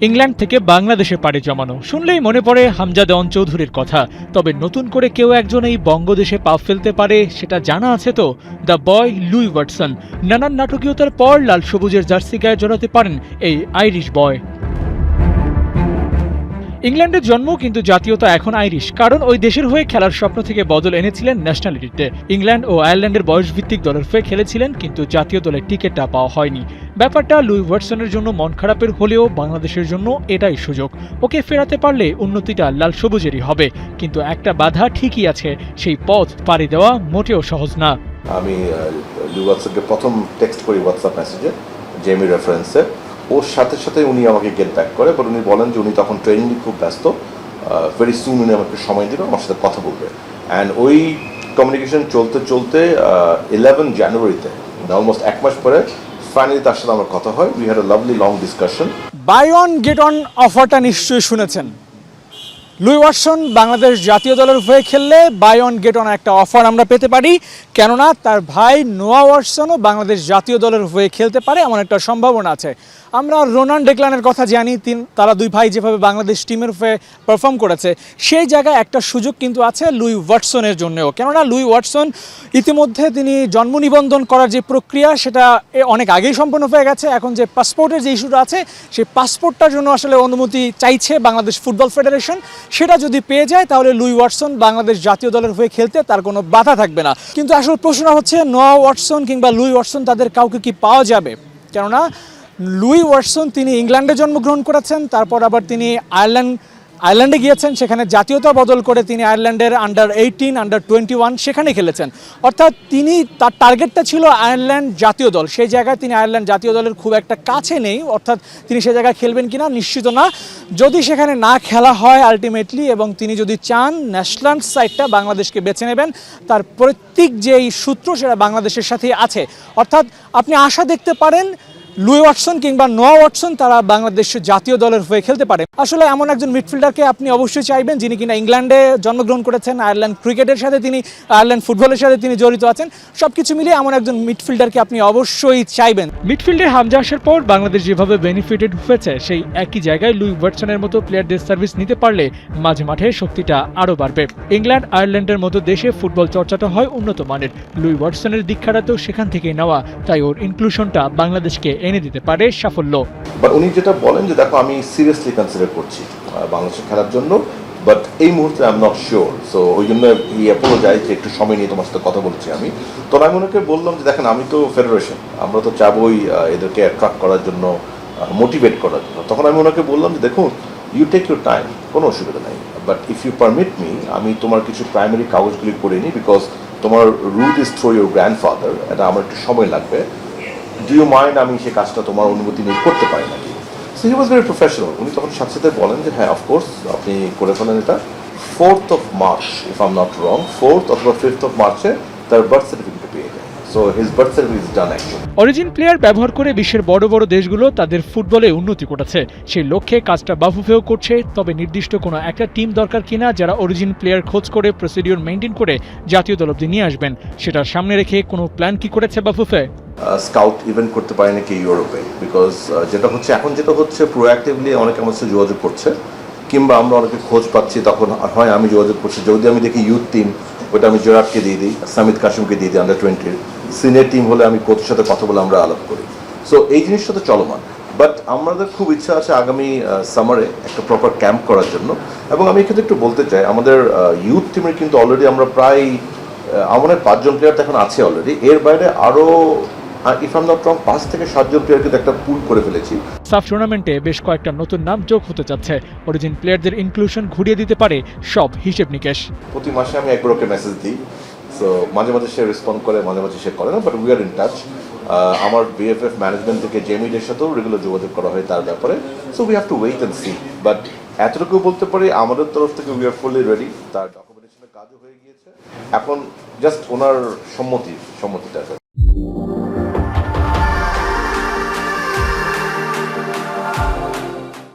England থেকে বাংলাদেশে পাড়ি জমানো শুনলেই মনে পড়ে হামজা দেওয়ান চৌধুরীর কথা। তবে নতুন করে কেউ একজন এই বঙ্গদেশে পা ফেলতে পারে সেটা জানা আছে তো? দ্য বয় লুই ওয়াটসন নানান নাটকীয়তার পর লাল সবুজের জার্সি গায়ে জড়াতে পারেন এই আইরিশ বয়। ইংল্যান্ডের জন্ম কিন্তু জাতীয়তা এখন আইরিশ, কারণ ওই দেশের হয়ে খেলার স্বপ্ন থেকে বদল এনেছিলেন ন্যাশনালিটিতে। ইংল্যান্ড ও আয়ারল্যান্ডের বয়সভিত্তিক দলের হয়ে খেলেছিলেন, কিন্তু জাতীয় দলের টিকিটটা পাওয়া হয়নি। ব্যাপারটা লুই ওয়াটসনের জন্য মন খারাপের হলেও বাংলাদেশের জন্য এটাই সুযোগ। ওকে ফেরাতে পারলে উন্নতিটা লাল সবুজেরই হবে, কিন্তু একটা বাধা ঠিকই আছে, সেই পথ পাড়ি দেওয়া মোটেও সহজ না। আমি লুই ওয়াটসনকে প্রথম টেক্সট করি হোয়াটসঅ্যাপ মেসেজে, জেমি রেফারেন্সে। ওর সাথে সাথে উনি আমাকে গেট ব্যাক করে, বাট উনি বলেন যে উনি তখন ট্রেনিংয়ে খুব ব্যস্ত, ভেরি সুন উনি আমাকে সময় দিল, আমার সাথে কথা বলবে। অ্যান্ড ওই কমিউনিকেশন চলতে চলতে 11 জানুয়ারিতে অলমোস্ট এক মাস পরে ফাইনালি তার সাথে আমার কথা হয়। We had a lovely long discussion. Buy one get one অফারটা নিশ্চয়ই শুনেছেন। লুই ওয়াটসন বাংলাদেশ জাতীয় দলের হয়ে খেললে বাই অন গেট অন একটা অফার আমরা পেতে পারি, কেননা তার ভাই নোয়া ওয়াটসনও বাংলাদেশ জাতীয় দলের হয়ে খেলতে পারে, এমন একটা সম্ভাবনা আছে। আমরা রোনান ডেকলানের কথা জানি, তারা দুই ভাই যেভাবে বাংলাদেশ টিমের হয়ে পারফর্ম করেছে, সেই জায়গায় একটা সুযোগ কিন্তু আছে লুই ওয়াটসনের জন্যও। কেননা লুই ওয়াটসন ইতিমধ্যে তিনি জন্ম নিবন্ধন করার যে প্রক্রিয়া সেটা অনেক আগেই সম্পন্ন হয়ে গেছে। এখন যে পাসপোর্টের যে ইস্যুটা আছে, সেই পাসপোর্টটার জন্য আসলে অনুমতি চাইছে বাংলাদেশ ফুটবল ফেডারেশন। সেটা যদি পেয়ে যায় তাহলে লুই ওয়াটসন বাংলাদেশ জাতীয় দলের হয়ে খেলতে তার কোনো বাধা থাকবে না। কিন্তু আসলে প্রশ্ন হচ্ছে, নোয়া ওয়াটসন কিংবা লুই ওয়াটসন তাদের কাউকে কি পাওয়া যাবে? কেননা লুই ওয়াটসন তিনি ইংল্যান্ডে জন্মগ্রহণ করেছেন, তারপর আবার তিনি আয়ারল্যান্ডে গিয়েছেন, সেখানে জাতীয়তা বদল করে তিনি আয়ারল্যান্ডের আন্ডার 18, আন্ডার 21 সেখানে খেলেছেন। অর্থাৎ তার টার্গেটটা ছিল আয়ারল্যান্ড জাতীয় দল। সেই জায়গায় তিনি আয়ারল্যান্ড জাতীয় দলের খুব একটা কাছে নেই, অর্থাৎ তিনি সে জায়গায় খেলবেন কিনা নিশ্চিত না। যদি সেখানে না খেলা হয় আলটিমেটলি, এবং তিনি যদি চান ন্যাশনাল সাইডটা বাংলাদেশকে বেছে নেবেন, তার প্রত্যেক যেই সূত্র সেটা বাংলাদেশের সাথে আছে। অর্থাৎ আপনি আশা দেখতে পারেন লুই ওয়াটসন কিংবা নোয়া ওয়াটসন তারা বাংলাদেশের জাতীয় দলের হয়ে খেলতে পারে। আসলে এমন একজন মিডফিল্ডারকে আপনি অবশ্যই চাইবেন যিনি কিনা ইংল্যান্ডে জন্মগ্রহণ করেছেন, আয়ারল্যান্ড ক্রিকেটের সাথে তিনি, আয়ারল্যান্ড ফুটবলের সাথে তিনি জড়িত আছেন। সবকিছু মিলিয়ে এমন একজন মিডফিল্ডারকে আপনি অবশ্যই চাইবেন। মিডফিল্ডে হামজা আসার পর বাংলাদেশ যেভাবে বেনিফিটেড হয়েছে, সেই একই জায়গায় লুই ওয়াটসনের মতো প্লেয়ারদের সার্ভিস নিতে পারলে মাঝে মাঠে শক্তিটা আরও বাড়বে। ইংল্যান্ড আয়ারল্যান্ডের মতো দেশে ফুটবল চর্চাটা হয় উন্নত মানের। লুই ওয়াটসনের দীক্ষাটা তো সেখান থেকেই নেওয়া, তাই ওর ইনক্লুশনটা বাংলাদেশকে এনে দিতে পারে সাফল্য। বাট উনি যেটা বলেন যে দেখো আমি সিরিয়াসলি কনসিডার করছি বাংলাদেশে খেলার জন্য, বাট এই মুহূর্তে I am not sure. So ওই জন্য এই অ্যাপোলোজাইজ যে একটু সময় নিয়ে তোমার সাথে কথা বলছি আমি। তো আমি ওনাকে বললাম যে দেখেন আমি তো ফেডারেশন, আমরা তো চাবই এদেরকে অ্যাট্রাক্ট করার জন্য, মোটিভেট করার জন্য। তখন আমি ওনাকে বললাম যে দেখুন, ইউ টেক ইউর টাইম, কোনো অসুবিধা নাই, but if you permit me, আমি তোমার কিছু প্রাইমারি কাগজগুলি করে নিই, বিকজ তোমার root is through your grandfather, এটা আমার একটু সময় লাগবে। ডু ইউ মাইন্ড আমি সেই কাজটা তোমার অনুমতি নিয়ে করতে পারি নাকি? So he was very professional. উনি তখন সাথে সাথে বলেন যে হ্যাঁ অফকোর্স আপনি করে ফেলেন এটা। 4th of March, if I am not wrong, 4th অথবা 5th of March তার বার্থ সার্টিফিকেট পেয়ে যায়। So his birth certificate is done actually. Origin player ব্যবহার করে বিশ্বের বড় বড় দেশগুলো তাদের ফুটবলে উন্নতি করেছে। সেই লক্ষ্যে কাজটা বাফুফেও করছে। তবে নির্দিষ্ট কোনো একটা টিম দরকার কিনা যারা অরিজিন প্লেয়ার খোঁজ করে প্রসিডিওর মেনটেন করে জাতীয় দল অবধি নিয়ে আসবেন, সেটা সামনে রেখে কোনো প্ল্যান কি করেছে বাফুফে? স্কাউট ইভেন্ট করতে পারে নাকি ইউরোপে, বিকজ যেটা হচ্ছে প্রোঅ্যাক্টিভলি অনেকে আমার সাথে যোগাযোগ করছে, কিংবা আমরা অনেকে খোঁজ পাচ্ছি, তখন হয় আমি যোগাযোগ করছি। যদি আমি দেখি ইউথ টিম, ওটা আমি জেরাটকে দিয়ে দিই, সামিদ কাশিমকে দিয়ে দিই আন্ডার 20। সিনিয়র টিম হলে আমি কোচের সাথে কথা বলে আমরা আলাপ করি। সো এই জিনিসটা তো চলমান, বাট আমাদের খুব ইচ্ছা আছে আগামী সামারে একটা প্রপার ক্যাম্প করার জন্য। এবং আমি এক্ষেত্রে একটু বলতে চাই, আমাদের ইউথ টিমের কিন্তু অলরেডি আমরা প্রায় আমাদের 5 জন প্লেয়ার এখন আছে অলরেডি। এর বাইরে আরও if I am not wrong 5 থেকে 7 জন প্লেয়ার কিন্তু একটা পুল করে ফেলেছি। সাফ টুর্নামেন্টে বেশ কয়েকটা নতুন নাম যোগ হতে যাচ্ছে। অরিজিন প্লেয়ারদের ইনক্লুশন ঘুরিয়ে দিতে পারে সব হিসেব নিকেশ। প্রতি মাসে আমি একবার ওকে মেসেজ দিই। সো মাঝে মাঝে সে রেসপন্ড করে, মাঝে মাঝে সে করে না, but we are in touch. আমার বিএফএফ ম্যানেজমেন্ট থেকে জেমিদের সাথেও রেগুলার যোগাযোগ করা হয় তার ব্যাপারে। So we have to wait and see, but এতটুকু বলতে পারি আমাদের তরফ থেকে উই আর ফুললি রেডি। তার ডকুমেন্টেশনের কাজও হয়ে গিয়েছে, এখন জাস্ট ওনার সম্মতিটা